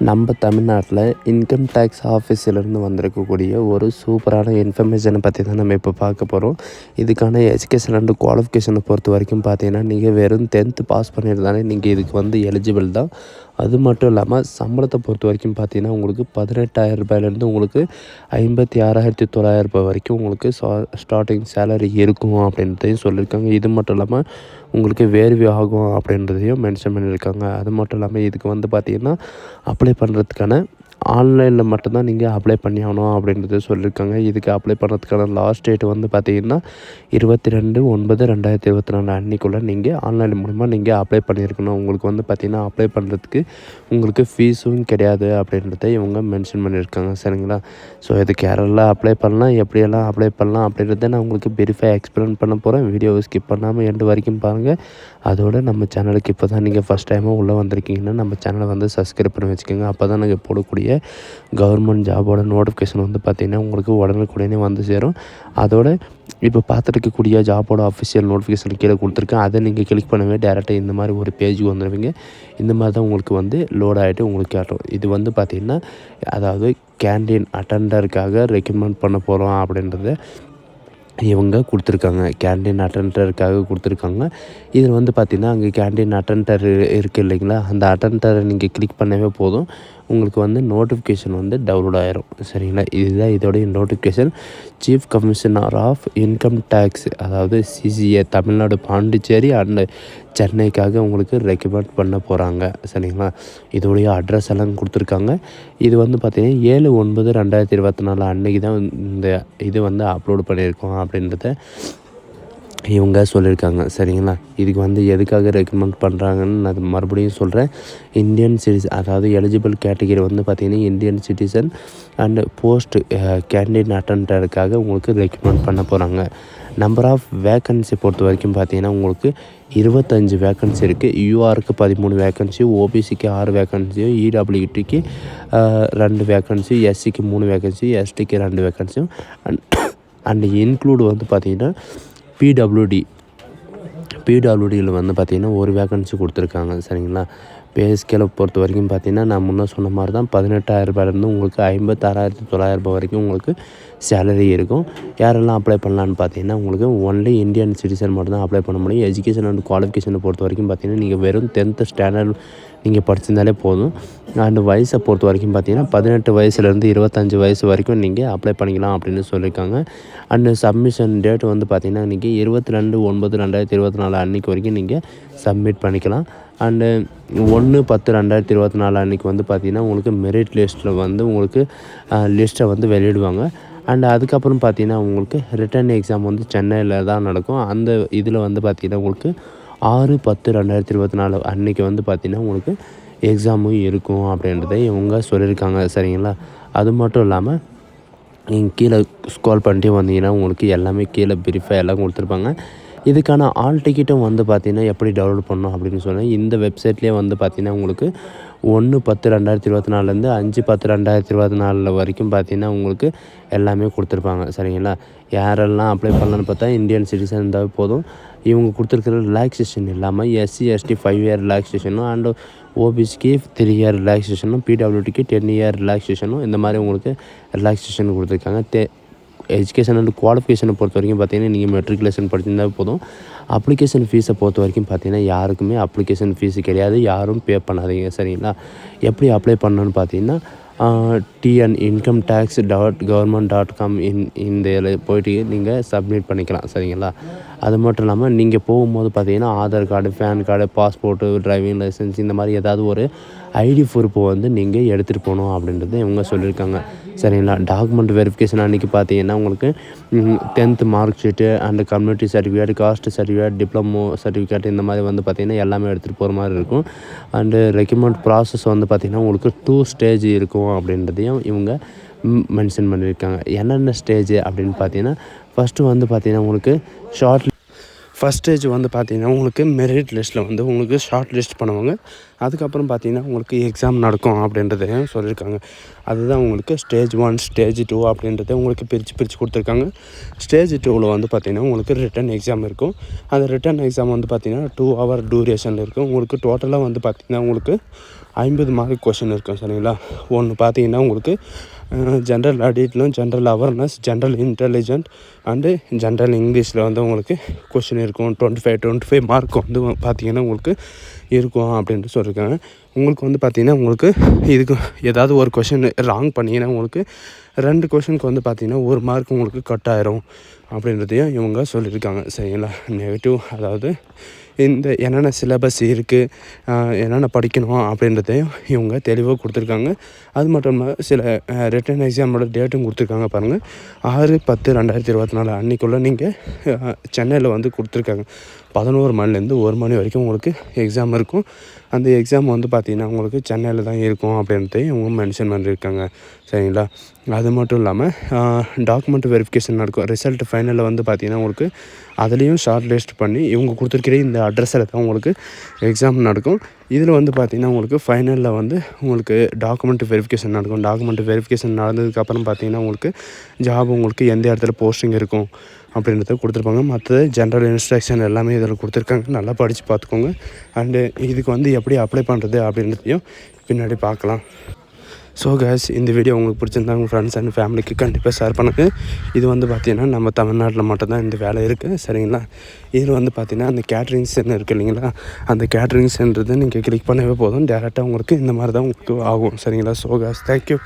நம்ம தமிழ்நாட்டில் income tax ஆஃபீஸிலேருந்து வந்திருக்கக்கூடிய ஒரு சூப்பரான இன்ஃபர்மேஷனை பற்றி தான் நம்ம இப்போ பார்க்க போகிறோம். இதுக்கான எஜுகேஷன் அண்ட் குவாலிஃபிகேஷனை பொறுத்த வரைக்கும் பார்த்தீங்கன்னா, நீங்கள் வெறும் 10th பாஸ் பண்ணியிருந்தாலே நீங்கள் இதுக்கு வந்து எலிஜிபிள் தான். அது மட்டும் இல்லாமல் சம்பளத்தை பொறுத்த வரைக்கும் பார்த்தீங்கன்னா, உங்களுக்கு 18,000 ரூபாயிலேருந்து உங்களுக்கு 56,900 ரூபாய் வரைக்கும் உங்களுக்கு ஸ்டார்டிங் சேலரி இருக்கும் அப்படின்றதையும் சொல்லியிருக்காங்க. இது மட்டும் இல்லாமல் உங்களுக்கு வேர்வி ஆகும் அப்படின்றதையும் மென்ஷன் பண்ணியிருக்காங்க. அது மட்டும் இல்லாமல் இதுக்கு வந்து பார்த்திங்கன்னா அப்ளை பண்ணுறதுக்கான ஆன்லைனில் மட்டும்தான் நீங்கள் அப்ளை பண்ணி ஆகணும் அப்படின்றத சொல்லியிருக்காங்க. இதுக்கு அப்ளை பண்ணுறதுக்கான லாஸ்ட் டேட் வந்து பார்த்திங்கன்னா 22/9/2024 அன்றைக்குள்ளே நீங்கள் ஆன்லைன் மூலிமா நீங்கள் அப்ளை பண்ணியிருக்கணும். உங்களுக்கு வந்து பார்த்திங்கன்னா அப்ளை பண்ணுறதுக்கு உங்களுக்கு ஃபீஸும் கிடையாது அப்படின்றத இவங்க மென்ஷன் பண்ணியிருக்காங்க. சரிங்களா? ஸோ இதுக்கு யாரெல்லாம் அப்ளை பண்ணலாம், எப்படியெல்லாம் அப்ளை பண்ணலாம் அப்படின்றத நான் உங்களுக்கு எக்ஸ்பிளைன் பண்ண போகிறேன். வீடியோவை ஸ்கிப் பண்ணாமல் எண்டு வரைக்கும் பாருங்கள். அதோடு நம்ம சேனலுக்கு இப்போ தான் நீங்கள் ஃபஸ்ட் டைமாக உள்ளே வந்திருக்கீங்கன்னா நம்ம சேனலை வந்து சப்ஸ்கிரைப் பண்ணி வச்சுக்கோங்க. அப்போ தான் நாங்கள் போடக்கூடிய கவர்மெண்ட் ஜாபோட நோட்டிஃபிகேஷன் வந்து பார்த்திங்கன்னா உங்களுக்கு உடனுக்குடனே வந்து சேரும். அதோட இப்போ பார்த்துருக்கக்கூடிய ஜாபோட அஃபிஷியல் நோட்டிஃபிகேஷன் கீழே கொடுத்துருக்கேன். அதை நீங்கள் கிளிக் பண்ணவே டேரெக்டாக இந்த மாதிரி ஒரு பேஜுக்கு வந்துடுவீங்க. இந்த மாதிரி தான் உங்களுக்கு வந்து லோட் ஆகிட்டு உங்களுக்கு காட்டும். இது வந்து பார்த்திங்கன்னா அதாவது கேண்டீன் அட்டெண்டருக்காக ரெக்கமெண்ட் பண்ண போகிறோம் அப்படின்றத இவங்க கொடுத்துருக்காங்க. கேண்டீன் அட்டெண்டருக்காக கொடுத்துருக்காங்க. இதில் வந்து பார்த்திங்கன்னா அங்கே கேண்டீன் அட்டெண்டர் இருக்குது இல்லைங்களா, அந்த அட்டெண்டரை நீங்கள் கிளிக் பண்ணவே போதும், உங்களுக்கு வந்து நோட்டிஃபிகேஷன் வந்து டவுன்லோட் ஆகிரும். சரிங்களா? இதுதான் இதோடைய notification. Chief commissioner of income tax அதாவது சிசிஏ தமிழ்நாடு, பாண்டிச்சேரி அண்டு சென்னைக்காக உங்களுக்கு ரெக்கமெண்ட் பண்ண போகிறாங்க. சரிங்களா? இதோடைய அட்ரஸ் எல்லாம் கொடுத்துருக்காங்க. இது வந்து பார்த்திங்கன்னா 7/9/2024 அன்றைக்கி தான் இந்த இது வந்து அப்லோடு பண்ணியிருக்கோம் அப்படின்றத இவங்க சொல்லியிருக்காங்க. சரிங்களா? இதுக்கு வந்து எதுக்காக ரெக்கமெண்ட் பண்ணுறாங்கன்னு நான் மறுபடியும் சொல்கிறேன். இந்தியன் சிட்டிசன் அதாவது எலிஜிபிள் கேட்டகிரி வந்து பார்த்திங்கன்னா Indian citizen and post canteen அட்டெண்டருக்காக உங்களுக்கு ரெக்கமெண்ட் பண்ண போகிறாங்க. நம்பர் ஆஃப் வேக்கன்சி பொறுத்த வரைக்கும் பார்த்திங்கன்னா உங்களுக்கு 25 வேக்கன்சி இருக்குது. யூஆருக்கு 13 வேக்கன்சி, ஓபிசிக்கு 6 வேக்கன்சியும், இடபிள்யூடிக்கு 2 வேக்கன்சி, எஸ்சிக்கு 3 வேக்கன்சி, எஸ்டிக்கு 2 வேக்கன்சியும் அண்ட் இன்க்ளூடு வந்து பார்த்திங்கன்னா பிடபிள்யூடியில் வந்து பார்த்திங்கன்னா 1 வேக்கன்சி கொடுத்துருக்காங்க. சரிங்களா? பே ஸ்கேலை பொறுத்த வரைக்கும் பார்த்திங்கன்னா நான் முன்னே சொன்ன மாதிரி தான் 18,000 ரூபாயிலேருந்து உங்களுக்கு 56,900 ரூபாய் வரைக்கும் உங்களுக்கு சேலரி இருக்கும். யாரெல்லாம் அப்ளை பண்ணலான்னு பார்த்தீங்கன்னா உங்களுக்கு ஒன்லி இந்தியன் சிட்டிசன் மட்டும் தான் அப்ளை பண்ண முடியும். எஜுகேஷன் அண்ட் குவாலிஃபிகேஷனை பொறுத்த வரைக்கும் பார்த்திங்கன்னா நீங்கள் வெறும் 10th ஸ்டாண்டர்ட் நீங்கள் படிச்சிருந்தாலே போதும். அண்டு வயசை பொறுத்த வரைக்கும் பார்த்திங்கன்னா 18 வயசுலேருந்து 25 வயசு வரைக்கும் நீங்கள் அப்ளை பண்ணிக்கலாம் அப்படின்னு சொல்லியிருக்காங்க. அண்டு சப்மிஷன் டேட் வந்து பார்த்திங்கன்னா நீங்கள் 22/9/2024 அன்றைக்கி வரைக்கும் நீங்கள் சப்மிட் பண்ணிக்கலாம். அண்டு 1/10/2024 அன்றைக்கி வந்து பார்த்திங்கன்னா உங்களுக்கு மெரிட் லிஸ்ட்டில் வந்து உங்களுக்கு லிஸ்ட்டை வந்து வெளியிடுவாங்க. அண்ட் அதுக்கப்புறம் பார்த்திங்கன்னா உங்களுக்கு ரிட்டன் எக்ஸாம் வந்து சென்னையில் தான் நடக்கும். அந்த இதில் வந்து பார்த்திங்கன்னா உங்களுக்கு 6/10/2024 அன்றைக்கி வந்து பார்த்திங்கன்னா உங்களுக்கு எக்ஸாமும் இருக்கும் அப்படின்றத இவங்க சொல்லியிருக்காங்க. சரிங்களா? அது மட்டும் இல்லாமல் நீங்கள் கீழே ஸ்க்ரோல் பண்ணிட்டே வந்தீங்கன்னா உங்களுக்கு எல்லாமே கீழே பிரீஃபாக எல்லாம் கொடுத்துருப்பாங்க. இதுக்கான ஆல் டிக்கெட்டும் வந்து பார்த்திங்கன்னா எப்படி டவுன்லோட் பண்ணணும் அப்படின்னு சொன்னால் இந்த வெப்சைட்லேயே வந்து பார்த்திங்கன்னா உங்களுக்கு 1/10/2024 5/10/2024 வரைக்கும் பார்த்திங்கன்னா உங்களுக்கு எல்லாமே கொடுத்துருப்பாங்க. சரிங்களா? யாரெல்லாம் அப்ளை பண்ணலான்னு பார்த்தா இந்தியன் சிட்டிசன் இருந்தால் போதும். இவங்க கொடுத்துருக்கிற ரிலாக்ஸேஷன் இல்லாமல் எஸ்சி எஸ்டி 5 இயர் ரிலாக்ஸேஷனும் அண்டு ஓபிசிக்கு 3 இயர் ரிலாக்ஸேஷனும், பிடபிள்யூடிக்கு 10 இயர் ரிலாக்ஸேஷனும் இந்த மாதிரி உங்களுக்கு ரிலாக்ஸேஷன் கொடுத்துருக்காங்க. எஜுகேஷன் அண்ட் குவாலிஃபிகேஷனை பொறுத்த வரைக்கும் பார்த்திங்கன்னா நீங்கள் மெட்ரிகுலேஷன் படிச்சிருந்தால் போதும். அப்ளிகேஷன் ஃபீஸை பொறுத்த வரைக்கும் பார்த்திங்கன்னா யாருக்குமே அப்ளிகேஷன் ஃபீஸு கிடையாது, யாரும் பே பண்ணாதீங்க. சரிங்களா? எப்படி அப்ளை பண்ணணுன்னு பார்த்தீங்கன்னா TN-incometax.government.com இந்த போய்ட்டு நீங்கள் சப்மிட் பண்ணிக்கலாம். சரிங்களா? அது மட்டும் இல்லாமல் நீங்கள் போகும்போது பார்த்திங்கன்னா Aadhaar card, PAN card, passport, driving licence இந்த மாதிரி ஏதாவது ஒரு ஐடி ப்ரூஃப் வந்து நீங்கள் எடுத்துகிட்டு போகணும் அப்படின்றத இவங்க சொல்லியிருக்காங்க. சரிங்களா? டாக்குமெண்ட் வெரிஃபிகேஷன் அன்றைக்கி பார்த்தீங்கன்னா உங்களுக்கு 10th mark sheet and community certificate, cost certificate, diploma certificate இந்த மாதிரி வந்து பார்த்திங்கன்னா எல்லாமே எடுத்துகிட்டு போகிற மாதிரி இருக்கும். அண்டு ரெக்கமெண்ட் ப்ராசஸ் வந்து பார்த்திங்கன்னா உங்களுக்கு 2 ஸ்டேஜ் இருக்கும் அப்படின்றதையும் இவங்க மென்ஷன் பண்ணியிருக்காங்க. என்னென்ன ஸ்டேஜ் அப்படின்னு பார்த்தீங்கன்னா ஃபஸ்ட்டு வந்து பார்த்திங்கன்னா உங்களுக்கு ஃபஸ்ட் ஸ்டேஜ் வந்து பார்த்திங்கன்னா உங்களுக்கு மெரிட் லிஸ்ட்டில் வந்து உங்களுக்கு ஷார்ட் லிஸ்ட் பண்ணுவாங்க. அதுக்கப்புறம் பார்த்திங்கன்னா உங்களுக்கு எக்ஸாம் நடக்கும் அப்படின்றதையும் சொல்லியிருக்காங்க. அதுதான் உங்களுக்கு ஸ்டேஜ் 1, ஸ்டேஜ் 2 அப்படின்றத உங்களுக்கு பிரித்து கொடுத்துருக்காங்க. ஸ்டேஜ் 2வில் வந்து பார்த்திங்கன்னா உங்களுக்கு ரிட்டன் எக்ஸாம் இருக்கும். அந்த ரிட்டன் எக்ஸாம் வந்து பார்த்திங்கன்னா 2 hour டூரேஷனில் இருக்கும். உங்களுக்கு டோட்டலாக வந்து பார்த்திங்கன்னா உங்களுக்கு 50 மார்க் கொஷின் இருக்கும் சரிங்களா. ஒன்று பார்த்தீங்கன்னா உங்களுக்கு ஜென்ரல் ஆடிட்லும் general awareness, general intelligent and general இங்கிலீஷில் வந்து உங்களுக்கு கொஷின் இருக்கும். 25 மார்க் வந்து பார்த்திங்கன்னா உங்களுக்கு இருக்கும் அப்படின்ட்டு சொல்லியிருக்காங்க. உங்களுக்கு வந்து பார்த்திங்கன்னா உங்களுக்கு இதுக்கு ஏதாவது ஒரு கொஷின் ராங் பண்ணிங்கன்னா உங்களுக்கு 2 கொஷினுக்கு வந்து பார்த்திங்கன்னா 1 மார்க் உங்களுக்கு கட் ஆயிரும் அப்படின்றதையும் இவங்க சொல்லியிருக்காங்க சரிங்களா. நெகட்டிவ் அதாவது இந்த என்னென்ன சிலபஸ் இருக்குது, என்னென்ன படிக்கணும் அப்படின்றதையும் இவங்க தெளிவாக கொடுத்துருக்காங்க. அது மட்டும் இல்லாமல் சில ரிட்டன் எக்ஸாமோட டேட்டும் கொடுத்துருக்காங்க பாருங்கள். 6/10/2024 அன்றைக்குள்ளே நீங்கள் சென்னையில் வந்து கொடுத்துருக்காங்க. 11 மணிலேருந்து 1 மணி வரைக்கும் உங்களுக்கு எக்ஸாம் இருக்கும். அந்த எக்ஸாம் வந்து பார்த்திங்கன்னா உங்களுக்கு சென்னையில் தான் இருக்கும் அப்படின்றதையும் இவங்க மென்ஷன் பண்ணியிருக்காங்க சரிங்களா. அது மட்டும் இல்லாமல் டாக்குமெண்ட் வெரிஃபிகேஷன் நடக்கும். ரிசல்ட் ஃபைனலில் வந்து பார்த்திங்கன்னா உங்களுக்கு அதுலேயும் ஷார்ட் லிஸ்ட் பண்ணி இவங்க கொடுத்துருக்கிற இந்த அட்ரஸில் தான் உங்களுக்கு எக்ஸாம் நடக்கும். இதில் வந்து பார்த்திங்கன்னா உங்களுக்கு ஃபைனலில் வந்து உங்களுக்கு டாக்குமெண்ட் வெரிஃபிகேஷன் நடக்கும். டாக்குமெண்ட் வெரிஃபிகேஷன் நடந்ததுக்கப்புறம் பார்த்திங்கன்னா உங்களுக்கு ஜாப் உங்களுக்கு எந்த இடத்துல போஸ்டிங் இருக்கும் அப்படின்றத கொடுத்துருப்பாங்க. மற்றது ஜென்ரல் இன்ஸ்ட்ரக்ஷன் எல்லாமே இதில் கொடுத்துருக்காங்க. நல்லா படித்து பார்த்துக்கோங்க. அண்டு இதுக்கு வந்து எப்படி அப்ளை பண்ணுறது அப்படின்றதையும் பின்னாடி பார்க்கலாம். ஸோ கைஸ், இந்த வீடியோ உங்களுக்கு பிடிச்சிருந்தா உங்கள் ஃப்ரெண்ட்ஸ் அண்ட் ஃபேமிலிக்கு கண்டிப்பாக ஷேர் பண்ணுங்கள். இது வந்து பார்த்திங்கன்னா நம்ம தமிழ்நாட்டில் மட்டும்தான் இந்த வேலை இருக்குது சரிங்களா. இதில் வந்து பார்த்திங்கன்னா அந்த கேட்ரிங்ஸ்ன்னு இருக்குது இல்லைங்களா, அந்த கேட்ரிங்ஸ்ன்றது நீங்கள் கிளிக் பண்ணவே போதும், டேரெக்டாக உங்களுக்கு இந்த மாதிரி தான் உங்களுக்கு ஆகும் சரிங்களா. So guys, thank you.